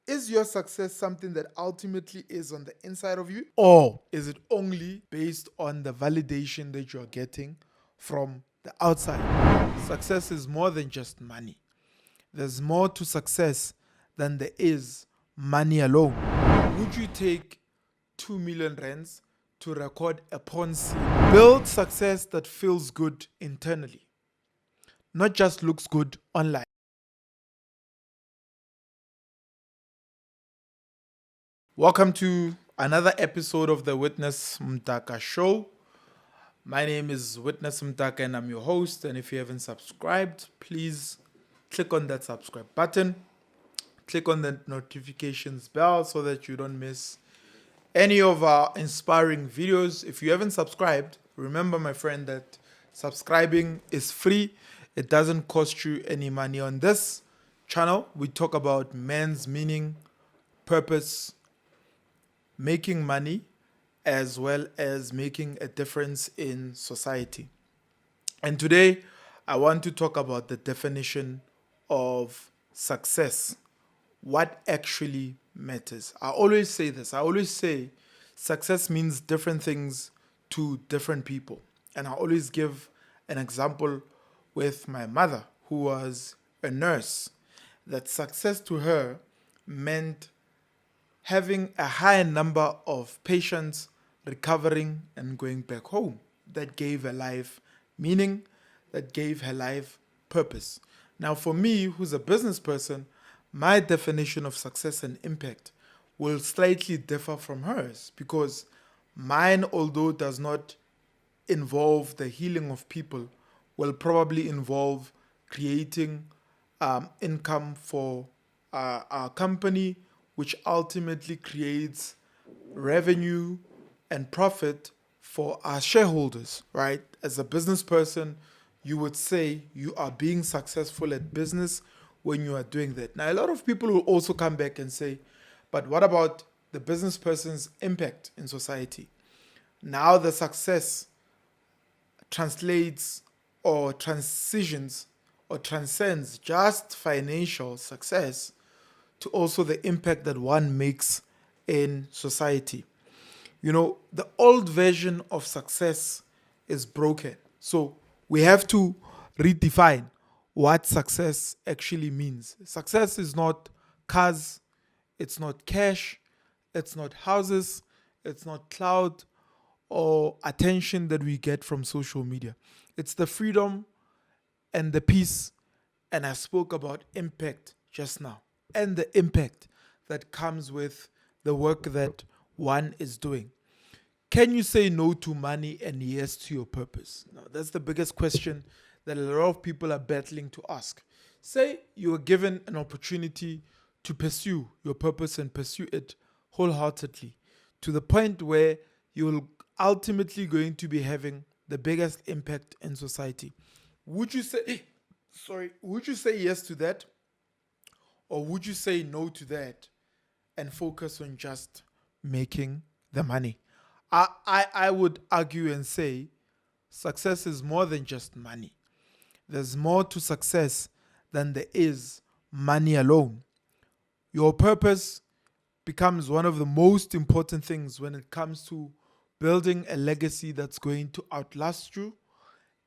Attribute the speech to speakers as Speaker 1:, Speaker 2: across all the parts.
Speaker 1: Is your success something that ultimately is on the inside of you, or is it only based on the validation that you're getting from the outside? Success is more than just money. There's more to success than there is money alone. Would you take 2 million rands to record a porn scene? Build success that feels good internally, not just looks good online. Welcome to another episode of the Witness Mdaka show. My name is Witness Mdaka and I'm your host. And if you haven't subscribed, please click on that subscribe button. Click on the notifications bell so that you don't miss any of our inspiring videos. If you haven't subscribed, remember, my friend, that subscribing is free. It doesn't cost you any money. On this channel, we talk about man's meaning, purpose, making money, as well as making a difference in society. And today, I want to talk about the definition of success. What actually matters. I always say this. I always say success means different things to different people. And I always give an example with my mother, who was a nurse, that success to her meant having a high number of patients recovering and going back home. That gave her life meaning, that gave her life purpose. Now, for me, who's a business person, my definition of success and impact will slightly differ from hers, because mine, although does not involve the healing of people, will probably involve creating income for our company, which ultimately creates revenue and profit for our shareholders, right? As a business person, you would say you are being successful at business when you are doing that. Now, a lot of people will also come back and say, but what about the business person's impact in society? Now the success translates or transitions or transcends just financial success to also the impact that one makes in society. You know, the old version of success is broken. So we have to redefine what success actually means. Success is not cars, it's not cash, it's not houses, it's not cloud or attention that we get from social media. It's the freedom and the peace. And I spoke about impact just now, and the impact that comes with the work that one is doing. Can you say no to money and yes to your purpose? Now, that's the biggest question that a lot of people are battling to ask. Say you are given an opportunity to pursue your purpose and pursue it wholeheartedly to the point where you're ultimately going to be having the biggest impact in society. Would you say, would you say yes to that? Or would you say no to that and focus on just making the money? I would argue and say success is more than just money. There's more to success than there is money alone. Your purpose becomes one of the most important things when it comes to building a legacy that's going to outlast you,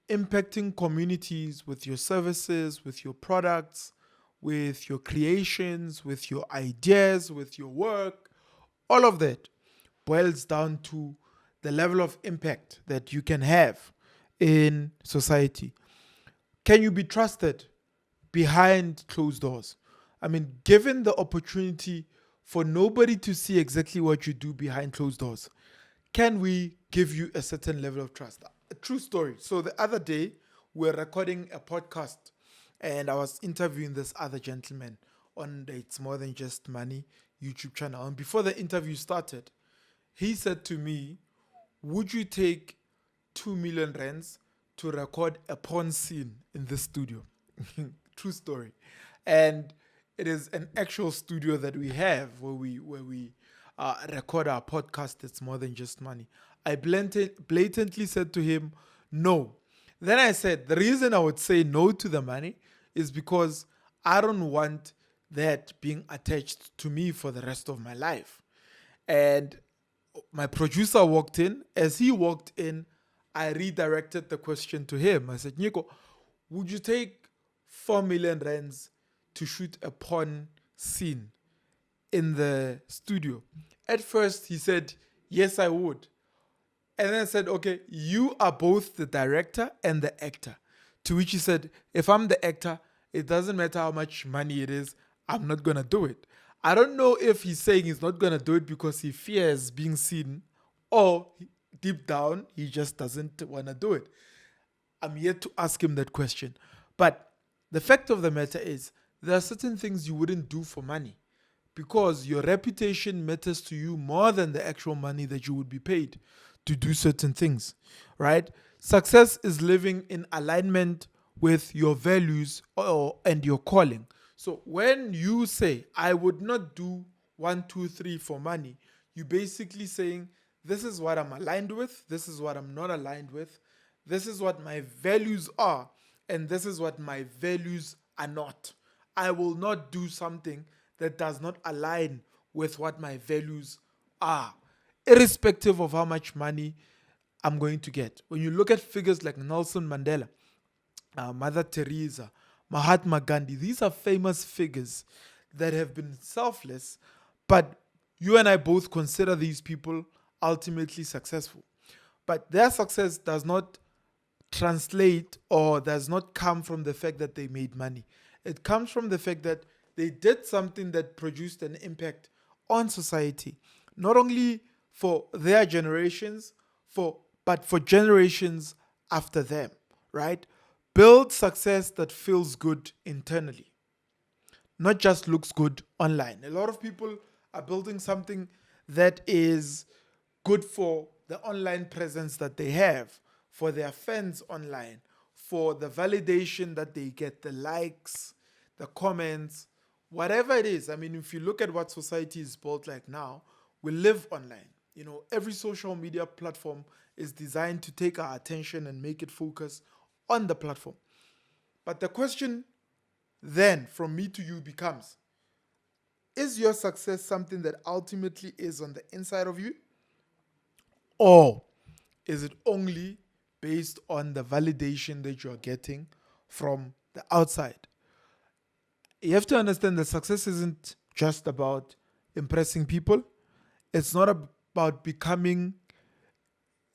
Speaker 1: impacting communities with your services, with your products, with your creations, with your ideas, with your work. All of that boils down to the level of impact that you can have in society. Can you be trusted behind closed doors? I mean, given the opportunity for nobody to see exactly what you do behind closed doors, can we give you a certain level of trust? A true story. So the other day, we were recording a podcast and I was interviewing this other gentleman on the It's More Than Just Money YouTube channel. And before the interview started, he said to me, would you take 2 million rands to record a porn scene in this studio? True story. And it is an actual studio that we have where we record our podcast. It's More Than Just Money. I blatantly said to him, no. Then I said, the reason I would say no to the money is because I don't want that being attached to me for the rest of my life. And my producer walked in. As he walked in, I redirected the question to him. I said, Nico, would you take 4 million rands to shoot a porn scene in the studio? At first, he said, yes, I would. And then I said, okay, you are both the director and the actor. To which he said, if I'm the actor, it doesn't matter how much money it is, I'm not going to do it. I don't know if he's saying he's not going to do it because he fears being seen, or deep down, he just doesn't want to do it. I'm yet to ask him that question. But the fact of the matter is, there are certain things you wouldn't do for money because your reputation matters to you more than the actual money that you would be paid to do certain things, right? Success is living in alignment with your values and your calling. So when you say, I would not do 1, 2, 3 for money, you're basically saying, this is what I'm aligned with, this is what I'm not aligned with, this is what my values are, and this is what my values are not. I will not do something that does not align with what my values are, irrespective of how much money I'm going to get. When you look at figures like Nelson Mandela, Mother Teresa, Mahatma Gandhi, these are famous figures that have been selfless, but you and I both consider these people ultimately successful. But their success does not translate or does not come from the fact that they made money. It comes from the fact that they did something that produced an impact on society, not only for their generations, but for generations after them, right? Build success that feels good internally, not just looks good online. A lot of people are building something that is good for the online presence that they have, for their fans online, for the validation that they get, the likes, the comments, whatever it is. I mean, if you look at what society is built like now, we live online. Every social media platform is designed to take our attention and make it focus on the platform. But the question then from me to you becomes, is your success something that ultimately is on the inside of you? Or is it only based on the validation that you're getting from the outside? You have to understand that success isn't just about impressing people. It's not about becoming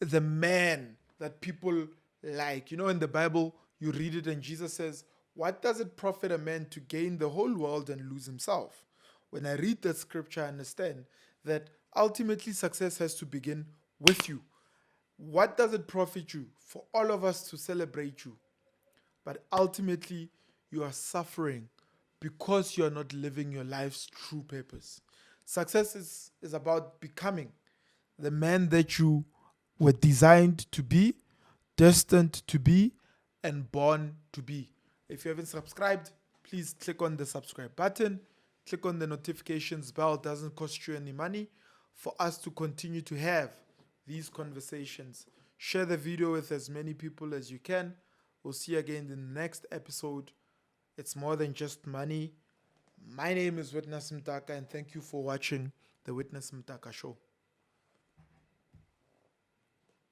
Speaker 1: the man that people like. In the Bible, you read it and Jesus says, what does it profit a man to gain the whole world and lose himself? When I read that scripture, I understand that ultimately success has to begin with you. What does it profit you for all of us to celebrate you? But ultimately, you are suffering because you are not living your life's true purpose. Success is about becoming the man that you were designed to be, destined to be, and born to be. If you haven't subscribed, please click on the subscribe button. Click on the notifications bell. It doesn't cost you any money for us to continue to have these conversations. Share the video with as many people as you can. We'll see you again in the next episode. It's more than just money. My name is Witness Mdaka, and thank you for watching the Witness Mdaka Show.